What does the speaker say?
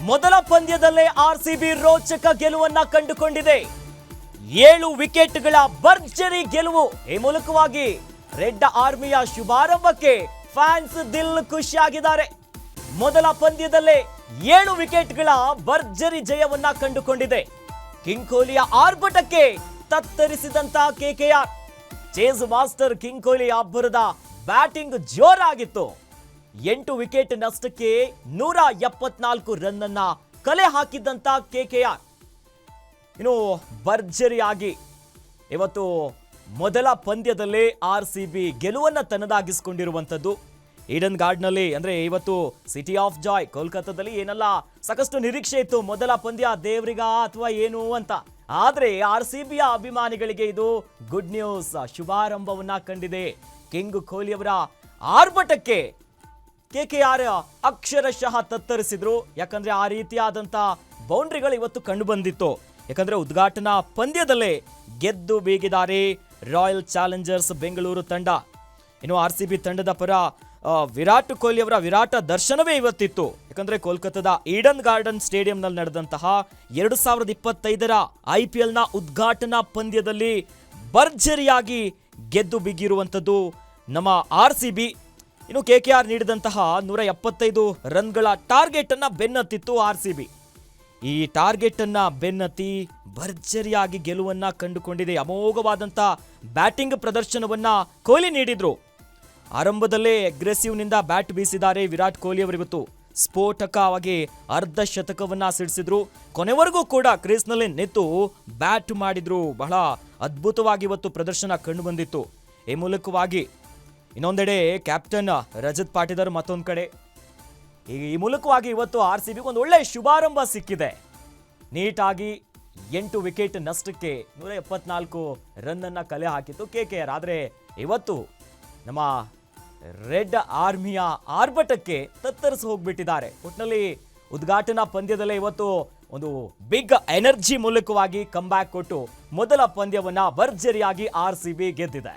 ಮೊದಲ ಪಂದ್ಯದಲ್ಲೇ ಆರ್ಸಿಬಿ ರೋಚಕ ಗೆಲುವನ್ನ ಕಂಡುಕೊಂಡಿದೆ. 7 ವಿಕೆಟ್ಗಳ ಭರ್ಜರಿ ಗೆಲುವು. ಈ ಮೂಲಕವಾಗಿ ರೆಡ್ ಆರ್ಮಿಯ ಶುಭಾರಂಭಕ್ಕೆ ಫ್ಯಾನ್ಸ್ ದಿಲ್ ಖುಷಿಯಾಗಿದ್ದಾರೆ. ಮೊದಲ ಪಂದ್ಯದಲ್ಲೇ 7 ವಿಕೆಟ್ಗಳ ಭರ್ಜರಿ ಜಯವನ್ನ ಕಂಡುಕೊಂಡಿದೆ. ಕಿಂಗ್ ಕೊಹ್ಲಿಯ ಆರ್ಭಟಕ್ಕೆ ತತ್ತರಿಸಿದಂತ KKR. Chase master king Kohli ಅಬ್ಬರದ ಬ್ಯಾಟಿಂಗ್ ಜೋರಾಗಿತ್ತು. 8 ವಿಕೆಟ್ ನಷ್ಟಕ್ಕೆ 174 ರನ್ ಅನ್ನ ಕಲೆ ಹಾಕಿದ್ದಂತ ಕೆಕೆಆರ್ ಇನ್ನು ಭರ್ಜರಿಯಾಗಿ ಇವತ್ತು ಮೊದಲ ಪಂದ್ಯದಲ್ಲೇ ಆರ್ಸಿಬಿ ಗೆಲುವನ್ನ ತನ್ನದಾಗಿಸಿಕೊಂಡಿರುವಂತದ್ದು. ಈಡನ್ ಗಾರ್ಡ್ನಲ್ಲಿ ಅಂದ್ರೆ ಇವತ್ತು ಸಿಟಿ ಆಫ್ ಜಾಯ್ ಕೋಲ್ಕತ್ತಾದಲ್ಲಿ ಏನೆಲ್ಲ ಸಾಕಷ್ಟು ನಿರೀಕ್ಷೆ ಇತ್ತು, ಮೊದಲ ಪಂದ್ಯ ದೇವರಿಗ ಅಥವಾ ಏನು ಅಂತ. ಆದ್ರೆ ಆರ್ಸಿಬಿಯ ಅಭಿಮಾನಿಗಳಿಗೆ ಇದು ಗುಡ್ ನ್ಯೂಸ್. ಶುಭಾರಂಭವನ್ನ ಕಂಡಿದೆ. ಕಿಂಗ್ ಕೊಹ್ಲಿ ಅವರ ಆರ್ಭಟಕ್ಕೆ ಕೆಕೆಆರ್ ಅಕ್ಷರಶಃ ತತ್ತರಿಸಿದ್ರು. ಯಾಕಂದ್ರೆ ಆ ರೀತಿಯಾದಂತ ಬೌಂಡ್ರಿಗಳು ಇವತ್ತು ಕಂಡು ಬಂದಿತ್ತು. ಯಾಕಂದ್ರೆ ಉದ್ಘಾಟನಾ ಪಂದ್ಯದಲ್ಲೇ ಗೆದ್ದು ಬೀಗಿದ್ದಾರೆ ರಾಯಲ್ ಚಾಲೆಂಜರ್ಸ್ ಬೆಂಗಳೂರು ತಂಡ. ಇನ್ನು ಆರ್ಸಿಬಿ ತಂಡದ ಪರ ವಿರಾಟ್ ಕೊಹ್ಲಿ ಅವರ ವಿರಾಟ ದರ್ಶನವೇ ಇವತ್ತಿತ್ತು. ಯಾಕಂದ್ರೆ ಕೋಲ್ಕತ್ತಾದ ಈಡನ್ ಗಾರ್ಡನ್ ಸ್ಟೇಡಿಯಂನಲ್ಲಿ ನಡೆದಂತಹ 2025ರ IPLನ ಉದ್ಘಾಟನಾ ಪಂದ್ಯದಲ್ಲಿ ಭರ್ಜರಿಯಾಗಿ ಗೆದ್ದು ಬಿಗಿರುವಂಥದ್ದು ನಮ್ಮ ಆರ್ಸಿಬಿ. ಇನ್ನು ಕೆಕೆಆರ್ ನೀಡಿದಂತಹ 175 ರನ್ಗಳ ಟಾರ್ಗೆಟ್ ಅನ್ನ ಬೆನ್ನತ್ತಿತ್ತು ಆರ್ಸಿಬಿ. ಈ ಟಾರ್ಗೆಟ್ ಅನ್ನ ಬೆನ್ನತ್ತಿ ಭರ್ಜರಿಯಾಗಿ ಗೆಲುವನ್ನ ಕಂಡುಕೊಂಡಿದೆ. ಅಮೋಘವಾದಂತ ಬ್ಯಾಟಿಂಗ್ ಪ್ರದರ್ಶನವನ್ನ ಕೊಹ್ಲಿ ನೀಡಿದ್ರು. ಆರಂಭದಲ್ಲೇ ಅಗ್ರೆಸಿವ್ನಿಂದ ಬ್ಯಾಟ್ ಬೀಸಿದ್ದಾರೆ ವಿರಾಟ್ ಕೊಹ್ಲಿ ಅವರಿವತ್ತು. ಸ್ಫೋಟಕವಾಗಿ ಅರ್ಧ ಶತಕವನ್ನ ಸಿಡಿಸಿದ್ರು. ಕೊನೆವರೆಗೂ ಕೂಡ ಕ್ರೀಸ್ನಲ್ಲಿ ನಿಂತು ಬ್ಯಾಟ್ ಮಾಡಿದ್ರು. ಬಹಳ ಅದ್ಭುತವಾಗಿ ಇವತ್ತು ಪ್ರದರ್ಶನ ಕಂಡು ಬಂದಿತ್ತು. ಈ ಮೂಲಕವಾಗಿ ಇನ್ನೊಂದೆಡೆ ಕ್ಯಾಪ್ಟನ್ ರಜತ್ ಪಾಟಿದಾರ್ ಮತ್ತೊಂದು ಕಡೆ. ಈ ಮೂಲಕವಾಗಿ ಇವತ್ತು ಆರ್ಸಿಬಿಗೆ ಒಂದು ಒಳ್ಳೆ ಶುಭಾರಂಭ ಸಿಕ್ಕಿದೆ. ನೀಟಾಗಿ 8 ವಿಕೆಟ್ ನಷ್ಟಕ್ಕೆ 174 ರನ್ ಅನ್ನ ಕಲೆ ಹಾಕಿತ್ತು ಕೆಕೆಆರ್. ಆದರೆ ಇವತ್ತು ನಮ್ಮ ರೆಡ್ ಆರ್ಮಿಯ ಆರ್ಭಟಕ್ಕೆ ತತ್ತರಿಸಿ ಹೋಗ್ಬಿಟ್ಟಿದ್ದಾರೆ. ಒಟ್ಟಿನಲ್ಲಿ ಉದ್ಘಾಟನಾ ಪಂದ್ಯದಲ್ಲೇ ಇವತ್ತು ಒಂದು ಬಿಗ್ ಎನರ್ಜಿ ಮೂಲಕವಾಗಿ ಕಮ್ ಬ್ಯಾಕ್ ಕೊಟ್ಟು ಮೊದಲ ಪಂದ್ಯವನ್ನ ಭರ್ಜರಿಯಾಗಿ ಆರ್ಸಿಬಿ ಗೆದ್ದಿದೆ.